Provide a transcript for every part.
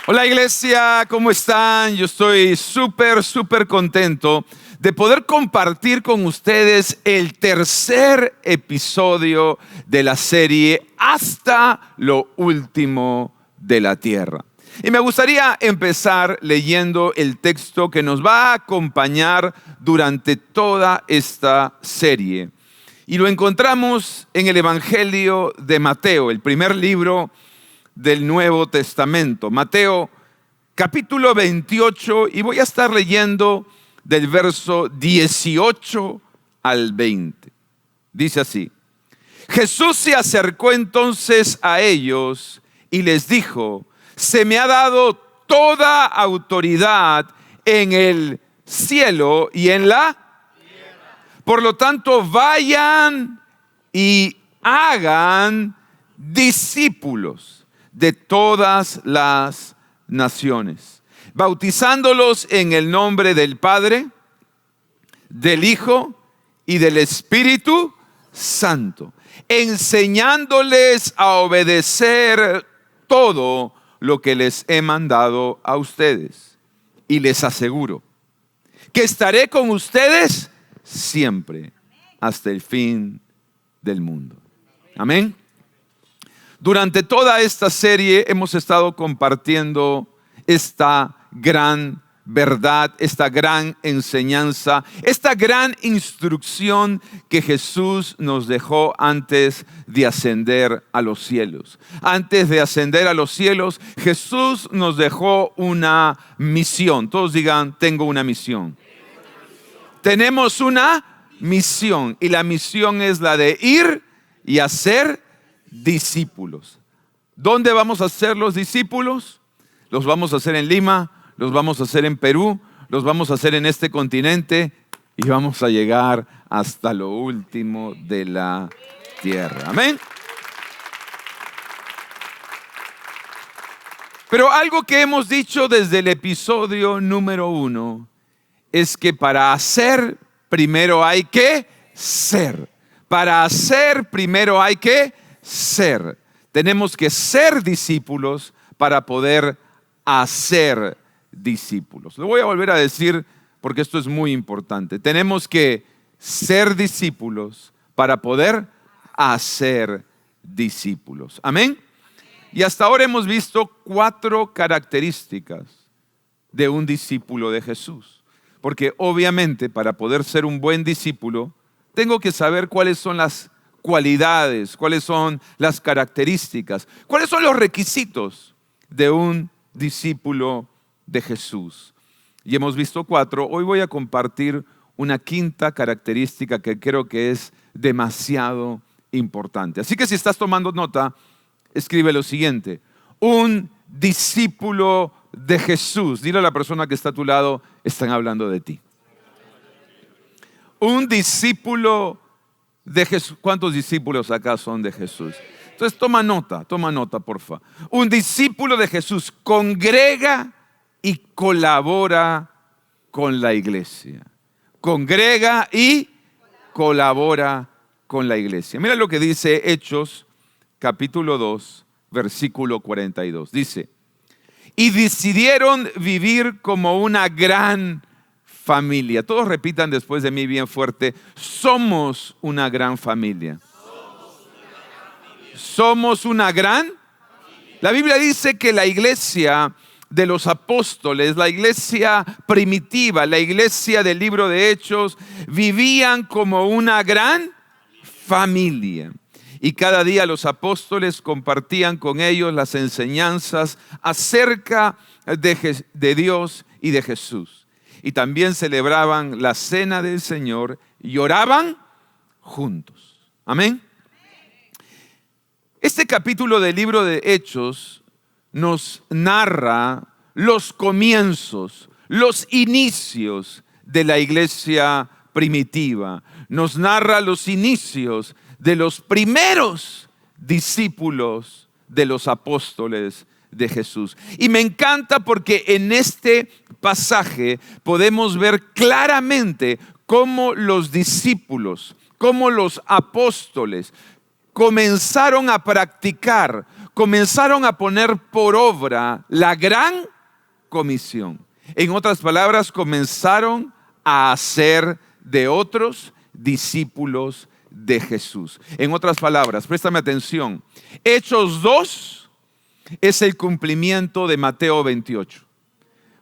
Hola iglesia, ¿cómo están? Yo estoy súper contento de poder compartir con ustedes el tercer episodio de la serie Hasta lo último de la tierra. Y me gustaría empezar leyendo el texto que nos va a acompañar durante toda esta serie. Y lo encontramos en el Evangelio de Mateo, el primer libro del Nuevo Testamento. Mateo capítulo 28, y voy a estar leyendo del verso 18 al 20. Dice así: Jesús se acercó entonces a ellos y les dijo: se me ha dado toda autoridad en el cielo y en la tierra. Por lo tanto, vayan y hagan discípulos de todas las naciones, bautizándolos en el nombre del Padre, del Hijo y del Espíritu Santo, enseñándoles a obedecer todo lo que les he mandado a ustedes. Y les aseguro que estaré con ustedes siempre hasta el fin del mundo. Amén. Durante toda esta serie hemos estado compartiendo esta gran verdad, esta gran enseñanza, esta gran instrucción que Jesús nos dejó antes de ascender a los cielos. Antes de ascender a los cielos, Jesús nos dejó una misión. Todos digan: tengo una misión. Tenemos una misión, y la misión es la de ir y hacer discípulos. ¿Dónde vamos a hacer los discípulos? Los vamos a hacer en Lima, los vamos a hacer en Perú, los vamos a hacer en este continente, y vamos a llegar hasta lo último de la tierra. Amén. Pero algo que hemos dicho desde el episodio número 1 es que para hacer primero hay que ser. Para hacer primero hay que ser. Tenemos que ser discípulos para poder hacer discípulos. Lo voy a volver a decir porque esto es muy importante. Tenemos que ser discípulos para poder hacer discípulos. Amén. Y hasta ahora hemos visto 4 características de un discípulo de Jesús. Porque obviamente para poder ser un buen discípulo tengo que saber cuáles son las cualidades, cuáles son las características, cuáles son los requisitos de un discípulo de Jesús. Y hemos visto 4. Hoy voy a compartir una 5ª característica que creo que es demasiado importante. Así que si estás tomando nota, escribe lo siguiente: un discípulo de Jesús. Dile a la persona que está a tu lado: están hablando de ti. Un discípulo de Jesús. ¿Cuántos discípulos acá son de Jesús? Entonces toma nota, porfa. Un discípulo de Jesús congrega y colabora con la iglesia. Congrega y colabora con la iglesia. Mira lo que dice Hechos capítulo 2, versículo 42. Dice: y decidieron vivir como una gran familia. Todos repitan después de mí bien fuerte: somos una gran familia. Somos una gran familia. La Biblia dice que la iglesia de los apóstoles, la iglesia primitiva, la iglesia del libro de Hechos, vivían como una gran familia. Y cada día los apóstoles compartían con ellos las enseñanzas acerca de Dios y de Jesús. Y también celebraban la cena del Señor y oraban juntos. Amén. Este capítulo del libro de Hechos nos narra los comienzos, los inicios de la iglesia primitiva. Nos narra los inicios de los primeros discípulos de los apóstoles de Jesús. Y me encanta porque en este pasaje podemos ver claramente cómo los discípulos, cómo los apóstoles comenzaron a practicar, comenzaron a poner por obra la gran comisión. En otras palabras, comenzaron a hacer de otros discípulos de Jesús. En otras palabras, préstame atención, Hechos 2 es el cumplimiento de Mateo 28.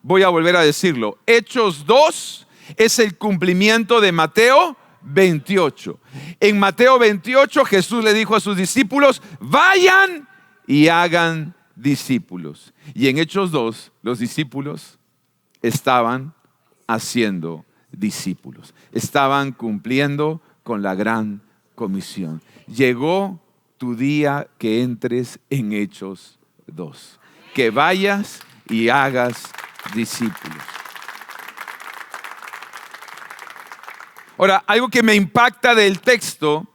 Voy a volver a decirlo, Hechos 2 es el cumplimiento de Mateo 28. En Mateo 28 Jesús le dijo a sus discípulos, vayan y hagan discípulos. Y en Hechos 2 los discípulos estaban haciendo discípulos. Estaban cumpliendo con la gran comisión. Llegó tu día que entres en Hechos 2. Que vayas y hagas discípulos. Ahora, algo que me impacta del texto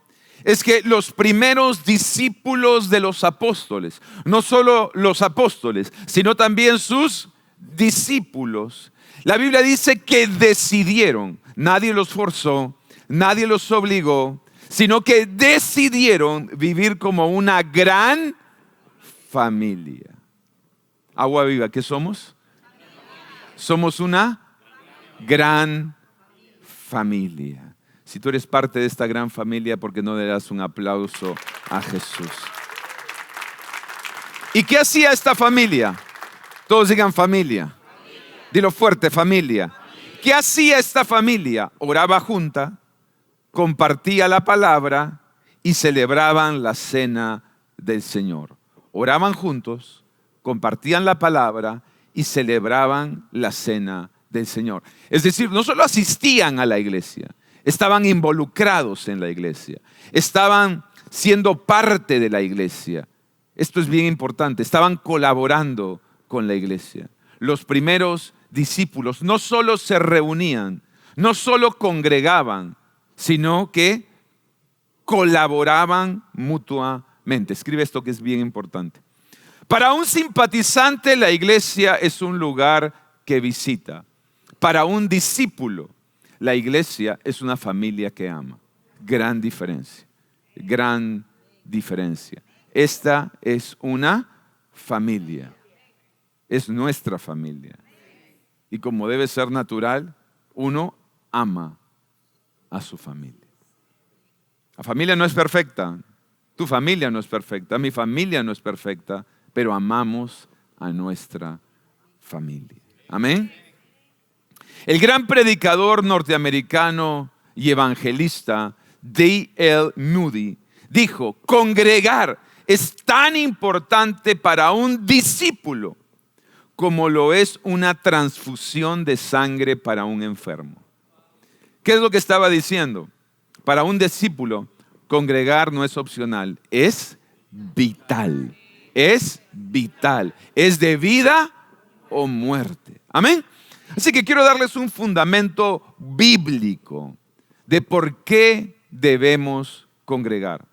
es que los primeros discípulos de los apóstoles, no solo los apóstoles, sino también sus discípulos, la Biblia dice que decidieron, nadie los forzó, nadie los obligó, sino que decidieron vivir como una gran familia. Agua Viva, ¿qué somos? Somos una gran familia. Si tú eres parte de esta gran familia, ¿por qué no le das un aplauso a Jesús? ¿Y qué hacía esta familia? Todos digan familia. Dilo fuerte, familia. ¿Qué hacía esta familia? Oraba junta, compartía la palabra y celebraban la cena del Señor. Oraban juntos, compartían la palabra y celebraban la cena del Señor. Es decir, no solo asistían a la iglesia, estaban involucrados en la iglesia, estaban siendo parte de la iglesia. Esto es bien importante, estaban colaborando con la iglesia. Los primeros discípulos no solo se reunían, no solo congregaban, sino que colaboraban mutuamente. Escribe esto que es bien importante. Para un simpatizante, la iglesia es un lugar que visita. Para un discípulo, la iglesia es una familia que ama. Gran diferencia, gran diferencia. Esta es una familia, es nuestra familia. Y como debe ser natural, uno ama a su familia. La familia no es perfecta, tu familia no es perfecta, mi familia no es perfecta, pero amamos a nuestra familia. Amén. El gran predicador norteamericano y evangelista D.L. Moody dijo, congregar es tan importante para un discípulo como lo es una transfusión de sangre para un enfermo. ¿Qué es lo que estaba diciendo? Para un discípulo, congregar no es opcional, es vital. Es vital, es de vida o muerte. Amén. Así que quiero darles un fundamento bíblico de por qué debemos congregar.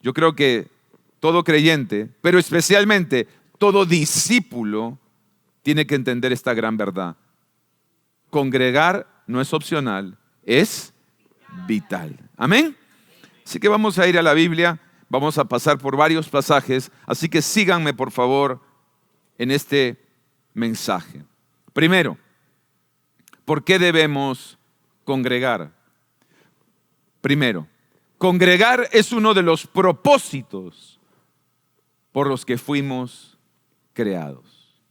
Yo creo que todo creyente, pero especialmente todo discípulo, tiene que entender esta gran verdad. Congregar no es opcional, es vital. Amén. Así que vamos a ir a la Biblia. Vamos a pasar por varios pasajes, así que síganme por favor en este mensaje. Primero, ¿por qué debemos congregar? Primero, congregar es uno de los propósitos por los que fuimos creados.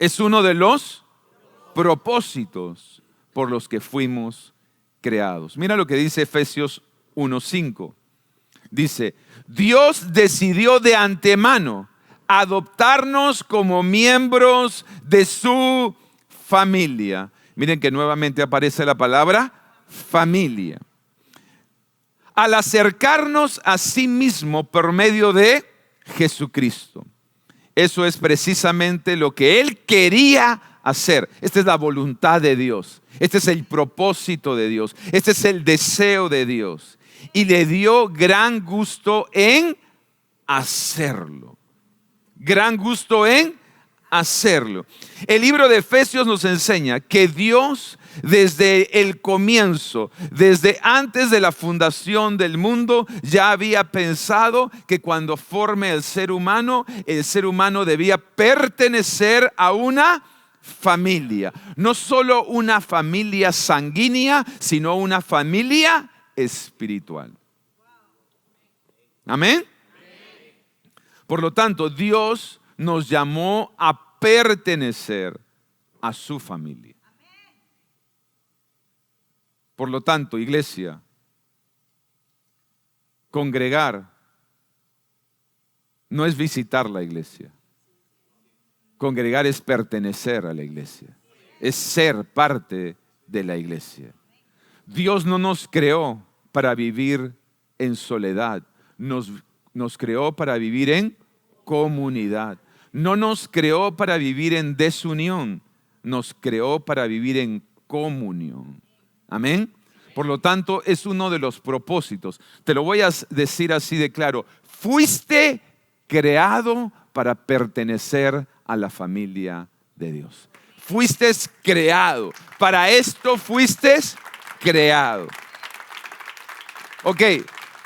Es uno de los propósitos por los que fuimos creados. Mira lo que dice Efesios 1:5. Dice, Dios decidió de antemano adoptarnos como miembros de su familia. Miren que nuevamente aparece la palabra familia. Al acercarnos a sí mismo por medio de Jesucristo. Eso es precisamente lo que Él quería hacer. Esta es la voluntad de Dios. Este es el propósito de Dios. Este es el deseo de Dios. Y le dio gran gusto en hacerlo. Gran gusto en hacerlo. El libro de Efesios nos enseña que Dios desde el comienzo, desde antes de la fundación del mundo, ya había pensado que cuando forme el ser humano debía pertenecer a una familia. No solo una familia sanguínea, sino una familia espiritual. Amén. Por lo tanto, Dios nos llamó a pertenecer a su familia. Por lo tanto, iglesia, congregar no es visitar la iglesia. Congregar es pertenecer a la iglesia, es ser parte de la iglesia. Dios no nos creó para vivir en soledad, nos creó para vivir en comunidad. No nos creó para vivir en desunión, nos creó para vivir en comunión. Amén. Por lo tanto, es uno de los propósitos. Te lo voy a decir así de claro. Fuiste creado para pertenecer a la familia de Dios. Fuiste creado. Para esto fuiste creado. Ok,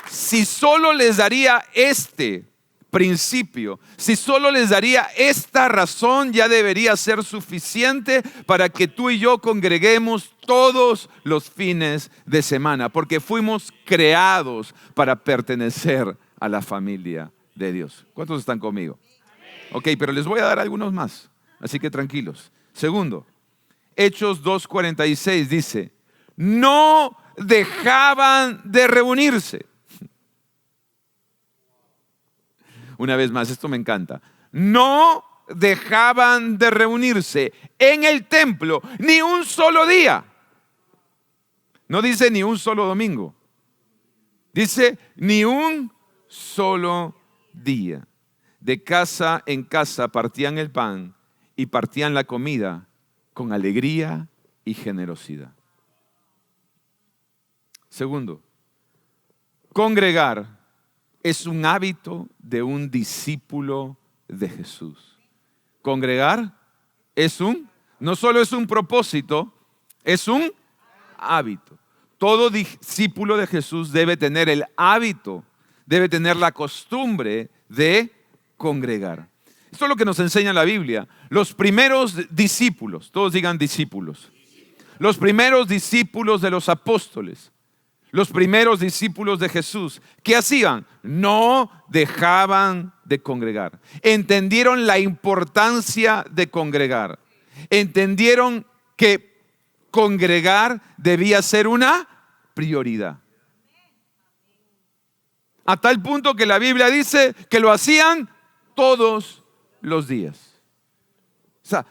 si solo les daría este principio, si solo les daría esta razón, ya debería ser suficiente para que tú y yo congreguemos todos los fines de semana, porque fuimos creados para pertenecer a la familia de Dios. ¿Cuántos están conmigo? Ok, pero les voy a dar algunos más, así que tranquilos. Segundo, Hechos 2:46 dice, no dejaban de reunirse. Una vez más, esto me encanta. No dejaban de reunirse en el templo ni un solo día. No dice ni un solo domingo. Dice ni un solo día. De casa en casa partían el pan y partían la comida con alegría y generosidad. Segundo, congregar es un hábito de un discípulo de Jesús. Congregar no solo es un propósito, es un hábito. Todo discípulo de Jesús debe tener el hábito, debe tener la costumbre de congregar. Esto es lo que nos enseña la Biblia. Los primeros discípulos, todos digan discípulos. Los primeros discípulos de los apóstoles. Los primeros discípulos de Jesús, ¿qué hacían? No dejaban de congregar. Entendieron la importancia de congregar. Entendieron que congregar debía ser una prioridad. A tal punto que la Biblia dice que lo hacían todos los días. O sea,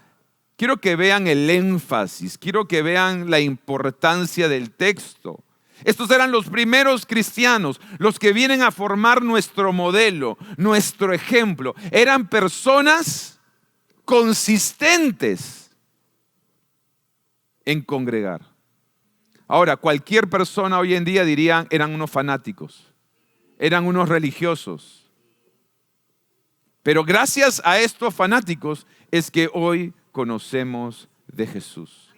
quiero que vean el énfasis, quiero que vean la importancia del texto. Estos eran los primeros cristianos, los que vienen a formar nuestro modelo, nuestro ejemplo. Eran personas consistentes en congregar. Ahora, cualquier persona hoy en día diría, eran unos fanáticos, eran unos religiosos. Pero gracias a estos fanáticos es que hoy conocemos de Jesús.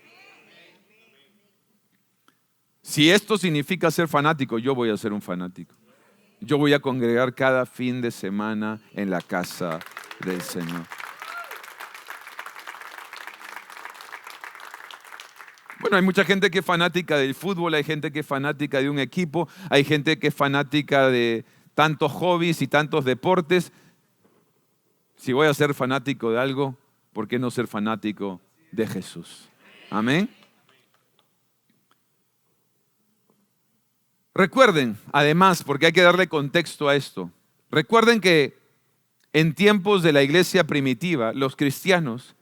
Si esto significa ser fanático, yo voy a ser un fanático. Yo voy a congregar cada fin de semana en la casa del Señor. Bueno, hay mucha gente que es fanática del fútbol, hay gente que es fanática de un equipo, hay gente que es fanática de tantos hobbies y tantos deportes. Si voy a ser fanático de algo, ¿por qué no ser fanático de Jesús? Amén. Recuerden, además, porque hay que darle contexto a esto, recuerden que en tiempos de la iglesia primitiva, los cristianos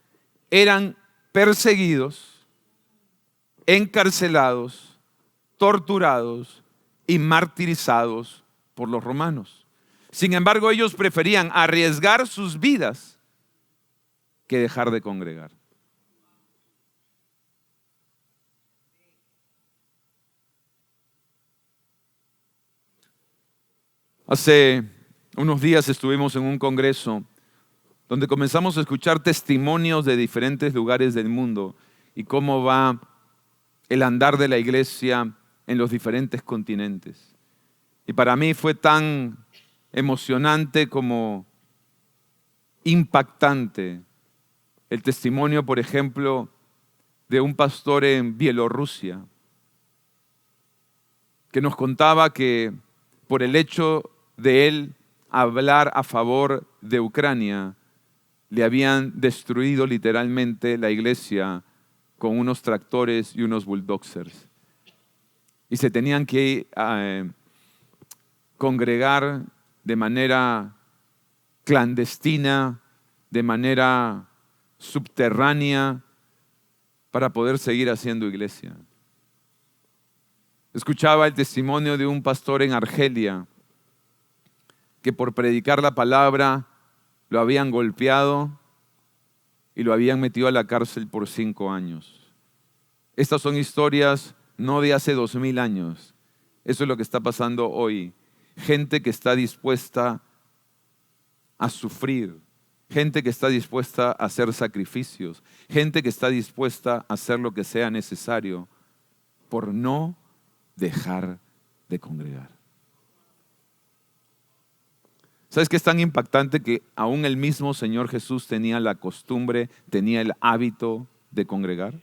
eran perseguidos, encarcelados, torturados y martirizados por los romanos. Sin embargo, ellos preferían arriesgar sus vidas que dejar de congregar. Hace unos días estuvimos en un congreso donde comenzamos a escuchar testimonios de diferentes lugares del mundo y cómo va el andar de la iglesia en los diferentes continentes. Y para mí fue tan emocionante como impactante el testimonio, por ejemplo, de un pastor en Bielorrusia que nos contaba que por el hecho de él hablar a favor de Ucrania, le habían destruido literalmente la iglesia con unos tractores y unos bulldozers. Y se tenían que congregar de manera clandestina, de manera subterránea, para poder seguir haciendo iglesia. Escuchaba el testimonio de un pastor en Argelia que por predicar la palabra lo habían golpeado y lo habían metido a la cárcel por 5 años. Estas son historias no de hace 2000 años. Eso es lo que está pasando hoy. Gente que está dispuesta a sufrir, gente que está dispuesta a hacer sacrificios, gente que está dispuesta a hacer lo que sea necesario por no dejar de congregar. ¿Sabes qué es tan impactante? Que aún el mismo Señor Jesús tenía la costumbre, tenía el hábito de congregar.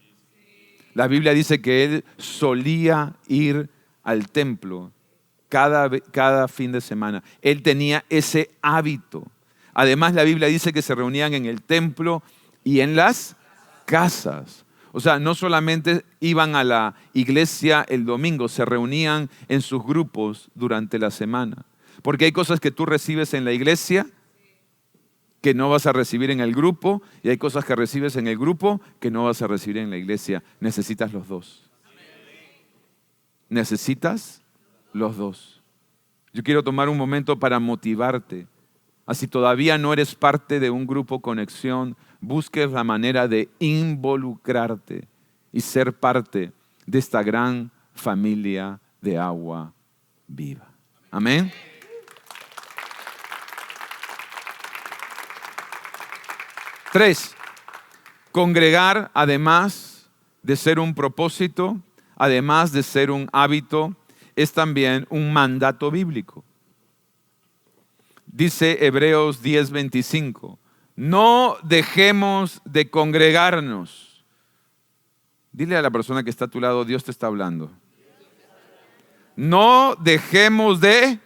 La Biblia dice que Él solía ir al templo cada fin de semana. Él tenía ese hábito. Además, la Biblia dice que se reunían en el templo y en las casas. O sea, no solamente iban a la iglesia el domingo, se reunían en sus grupos durante la semana. Porque hay cosas que tú recibes en la iglesia que no vas a recibir en el grupo, y hay cosas que recibes en el grupo que no vas a recibir en la iglesia. Necesitas los dos. Necesitas los dos. Yo quiero tomar un momento para motivarte. Así todavía no eres parte de un grupo Conexión, busques la manera de involucrarte y ser parte de esta gran familia de agua viva. Amén. Tres, congregar, además de ser un propósito, además de ser un hábito, es también un mandato bíblico. Dice Hebreos 10:25, no dejemos de congregarnos. Dile a la persona que está a tu lado, Dios te está hablando. No dejemos de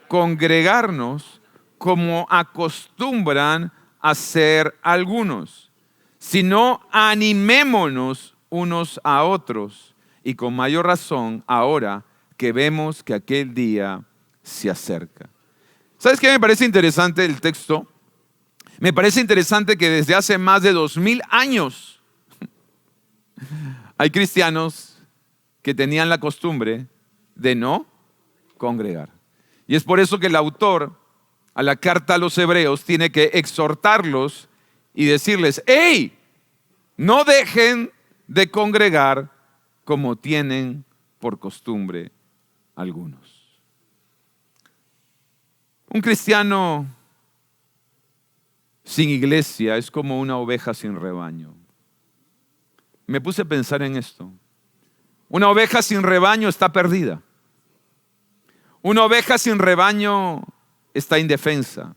congregarnos como acostumbran hacer algunos, sino animémonos unos a otros, y con mayor razón ahora que vemos que aquel día se acerca. ¿Sabes qué me parece interesante el texto? Me parece interesante que desde hace más de 2000 años hay cristianos que tenían la costumbre de no congregar. Y es por eso que el autor a la carta a los hebreos tiene que exhortarlos y decirles, ¡hey! No dejen de congregar como tienen por costumbre algunos. Un cristiano sin iglesia es como una oveja sin rebaño. Me puse a pensar en esto. Una oveja sin rebaño está perdida. Una oveja sin rebaño está indefensa.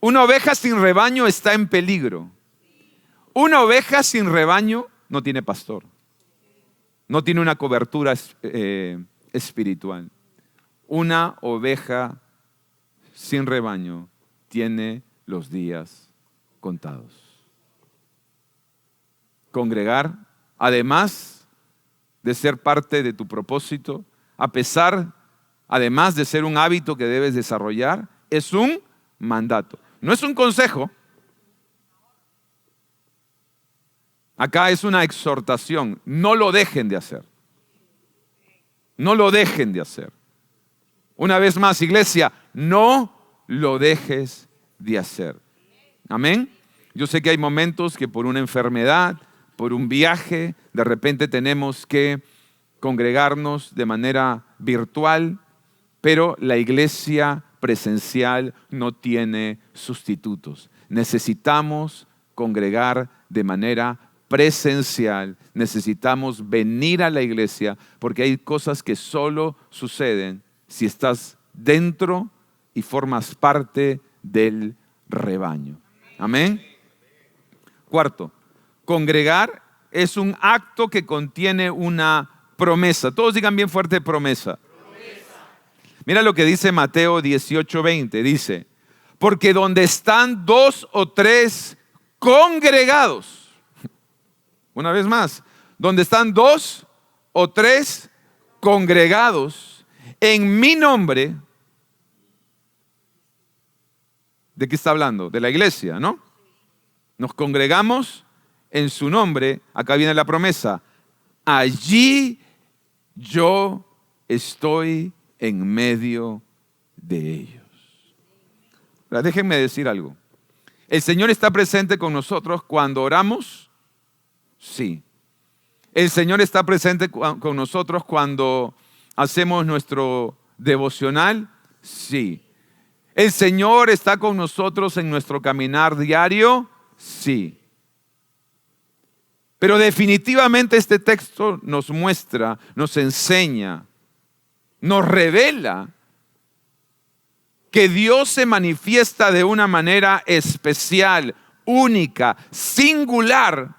Una oveja sin rebaño está en peligro. Una oveja sin rebaño no tiene pastor. No tiene una cobertura espiritual. Una oveja sin rebaño tiene los días contados. Congregar, además de ser parte de tu propósito, además de ser un hábito que debes desarrollar, es un mandato. No es un consejo. Acá es una exhortación. No lo dejen de hacer. No lo dejen de hacer. Una vez más, iglesia, no lo dejes de hacer. Amén. Yo sé que hay momentos que por una enfermedad, por un viaje, de repente tenemos que congregarnos de manera virtual, pero la iglesia presencial no tiene sustitutos. Necesitamos congregar de manera presencial, necesitamos venir a la iglesia, porque hay cosas que solo suceden si estás dentro y formas parte del rebaño. Amén. Cuarto, congregar es un acto que contiene una promesa. Todos digan bien fuerte: promesa. Mira lo que dice Mateo 18:20. Dice: porque donde están 2 o 3 congregados, una vez más, donde están 2 o 3 congregados en mi nombre. ¿De qué está hablando? De la iglesia, ¿no? Nos congregamos en su nombre. Acá viene la promesa: allí yo estoy en medio de ellos. Ahora, déjenme decir algo. ¿El Señor está presente con nosotros cuando oramos? Sí. ¿El Señor está presente con nosotros cuando hacemos nuestro devocional? Sí. ¿El Señor está con nosotros en nuestro caminar diario? Sí. Pero definitivamente este texto nos muestra, nos enseña, nos revela que Dios se manifiesta de una manera especial, única, singular,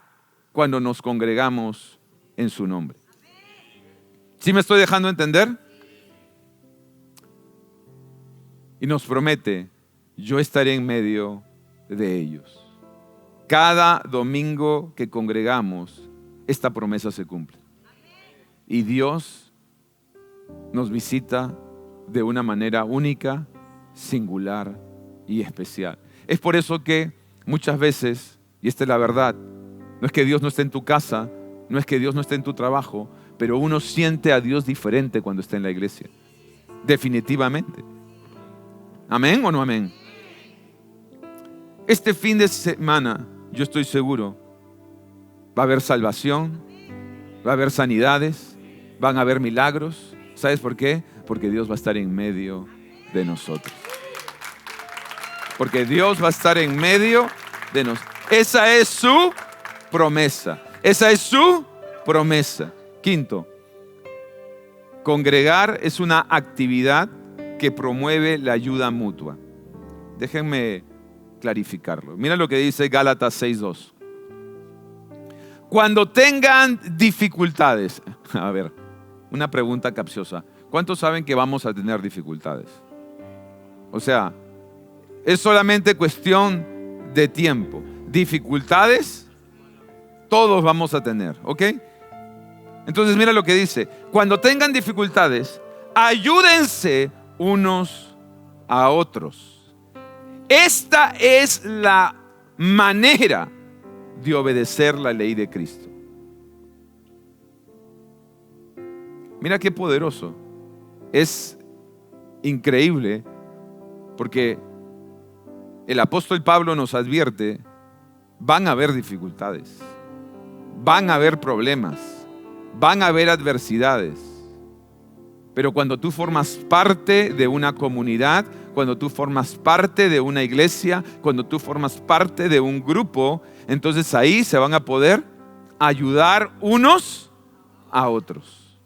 cuando nos congregamos en su nombre. ¿Sí me estoy dejando entender? Y nos promete: yo estaré en medio de ellos. Cada domingo que congregamos, esta promesa se cumple. Y Dios nos visita de una manera única, singular y especial. Es por eso que muchas veces, y esta es la verdad, no es que Dios no esté en tu casa, no es que Dios no esté en tu trabajo, pero uno siente a Dios diferente cuando está en la iglesia. Definitivamente. ¿Amén o no amén? Este fin de semana, yo estoy seguro, va a haber salvación, va a haber sanidades, van a haber milagros. ¿Sabes por qué? Porque Dios va a estar en medio de nosotros. Porque Dios va a estar en medio de nosotros. Esa es su promesa. Esa es su promesa. Quinto, congregar es una actividad que promueve la ayuda mutua. Déjenme clarificarlo. Mira lo que dice Gálatas 6:2. Cuando tengan dificultades. A ver, una pregunta capciosa. ¿Cuántos saben que vamos a tener dificultades? O sea, es solamente cuestión de tiempo. Dificultades, todos vamos a tener, ¿ok? Entonces mira lo que dice: cuando tengan dificultades, ayúdense unos a otros. Esta es la manera de obedecer la ley de Cristo. Mira qué poderoso. Es increíble porque el apóstol Pablo nos advierte: van a haber dificultades, van a haber problemas, van a haber adversidades. Pero cuando tú formas parte de una comunidad, cuando tú formas parte de una iglesia, cuando tú formas parte de un grupo, entonces ahí se van a poder ayudar unos a otros.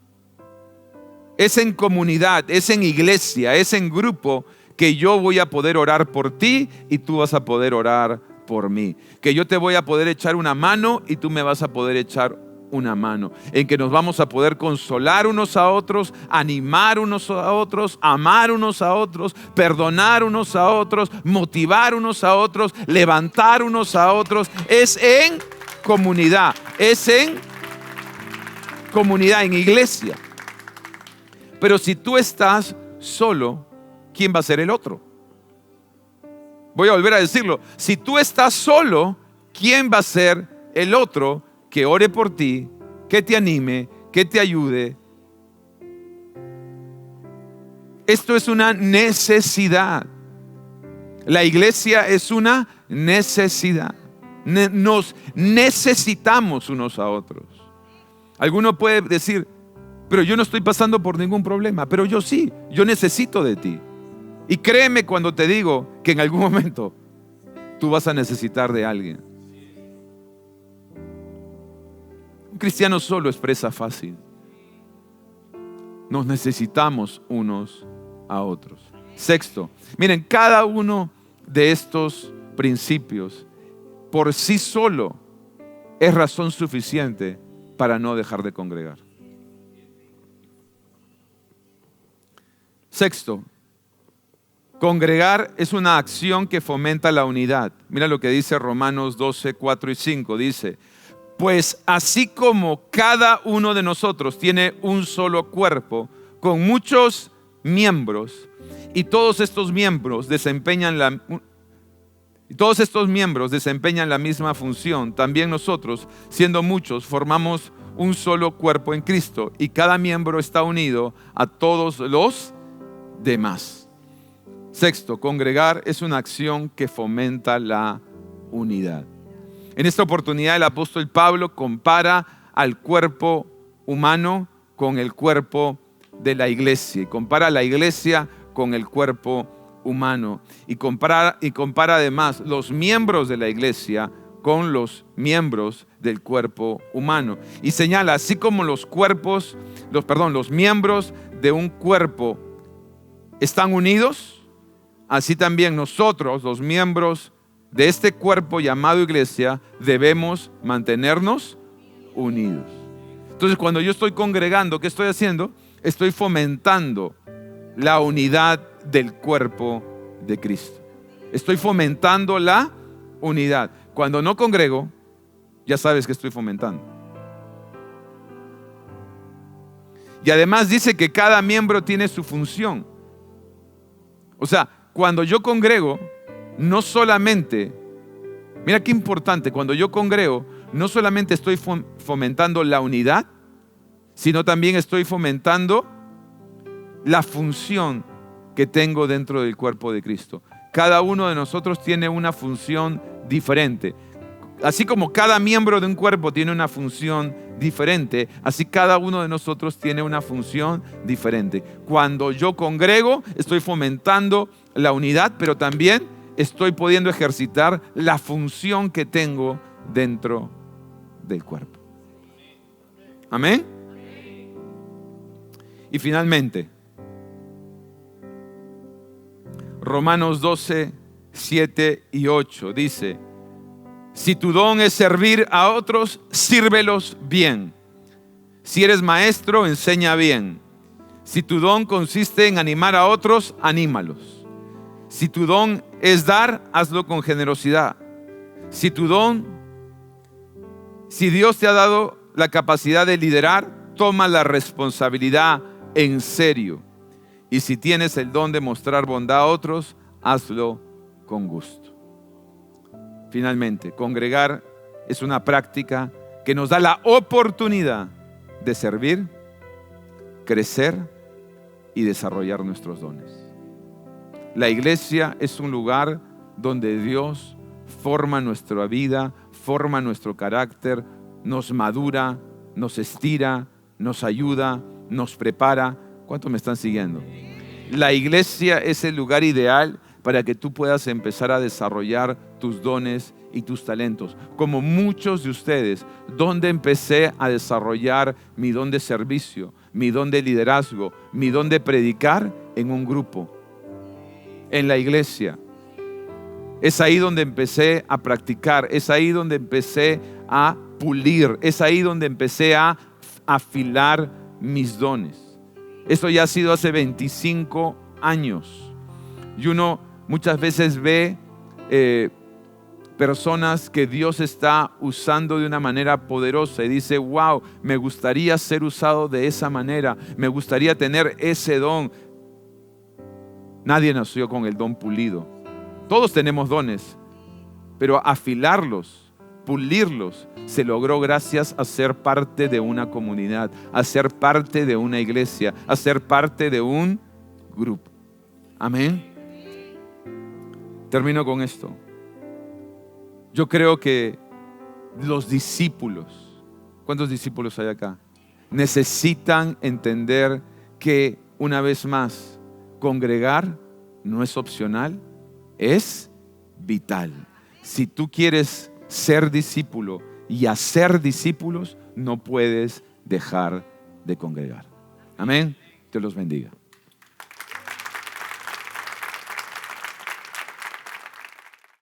Es en comunidad, es en iglesia, es en grupo que yo voy a poder orar por ti y tú vas a poder orar por mí. Que yo te voy a poder echar una mano y tú me vas a poder echar una mano. En que nos vamos a poder consolar unos a otros, animar unos a otros, amar unos a otros, perdonar unos a otros, motivar unos a otros, levantar unos a otros. Es en comunidad, en iglesia. Pero si tú estás solo, ¿quién va a ser el otro? Voy a volver a decirlo. Si tú estás solo, ¿quién va a ser el otro que ore por ti, que te anime, que te ayude? Esto es una necesidad. La iglesia es una necesidad. Nos necesitamos unos a otros. Alguno puede decir: pero yo no estoy pasando por ningún problema. Pero yo sí, yo necesito de ti. Y créeme cuando te digo que en algún momento tú vas a necesitar de alguien. cristiano solo expresa fácil. Nos necesitamos unos a otros. Sexto, miren, cada uno de estos principios por sí solo es razón suficiente para no dejar de congregar. Sexto, congregar es una acción que fomenta la unidad. Mira lo que dice Romanos 12, 4 y 5. Dice, pues así como cada uno de nosotros tiene un solo cuerpo con muchos miembros y todos estos miembros desempeñan la misma función, también nosotros, siendo muchos, formamos un solo cuerpo en Cristo y cada miembro está unido a todos los demás. Sexto, congregar es una acción que fomenta la unidad. En esta oportunidad el apóstol Pablo compara al cuerpo humano con el cuerpo de la iglesia y compara a la iglesia con el cuerpo humano y compara además los miembros de la iglesia con los miembros del cuerpo humano y señala, así como los miembros de un cuerpo están unidos, así también nosotros, los miembros de este cuerpo llamado iglesia, debemos mantenernos unidos. Entonces, cuando yo estoy congregando, ¿qué estoy haciendo? Estoy fomentando la unidad del cuerpo de Cristo. Estoy fomentando la unidad. Cuando no congrego, ya sabes que estoy fomentando. Y además dice que cada miembro tiene su función. O sea, cuando yo congrego, no solamente, mira qué importante, cuando yo congrego, no solamente estoy fomentando la unidad, sino también estoy fomentando la función que tengo dentro del cuerpo de Cristo. Cada uno de nosotros tiene una función diferente. Así como cada miembro de un cuerpo tiene una función diferente, así cada uno de nosotros tiene una función diferente. Cuando yo congrego, estoy fomentando la unidad, pero también estoy pudiendo ejercitar la función que tengo dentro del cuerpo. Amén. Y finalmente, Romanos 12, 7 y 8 dice, si tu don es servir a otros, sírvelos bien. Si eres maestro, enseña bien. Si tu don consiste en animar a otros, anímalos. Si tu don es dar, hazlo con generosidad. Si Dios te ha dado la capacidad de liderar, toma la responsabilidad en serio. Y si tienes el don de mostrar bondad a otros, hazlo con gusto. Finalmente, congregar es una práctica que nos da la oportunidad de servir, crecer y desarrollar nuestros dones. La iglesia es un lugar donde Dios forma nuestra vida, forma nuestro carácter, nos madura, nos estira, nos ayuda, nos prepara. ¿Cuántos me están siguiendo? La iglesia es el lugar ideal para que tú puedas empezar a desarrollar tus dones y tus talentos. Como muchos de ustedes, donde empecé a desarrollar mi don de servicio, mi don de liderazgo, mi don de predicar en un grupo, en la iglesia. Es ahí donde empecé a practicar, es ahí donde empecé a pulir, es ahí donde empecé a afilar mis dones. Esto ya ha sido hace 25 años. Y uno muchas veces ve personas que Dios está usando de una manera poderosa y dice, wow, me gustaría ser usado de esa manera, me gustaría tener ese don. Nadie nació con el don pulido. Todos tenemos dones, pero afilarlos, pulirlos, se logró gracias a ser parte de una comunidad, a ser parte de una iglesia, a ser parte de un grupo. Amén. Termino con esto. Yo creo que los discípulos, ¿cuántos discípulos hay acá? Necesitan entender que, una vez más, congregar no es opcional, es vital. Si tú quieres ser discípulo y hacer discípulos, no puedes dejar de congregar. Amén. Dios los bendiga.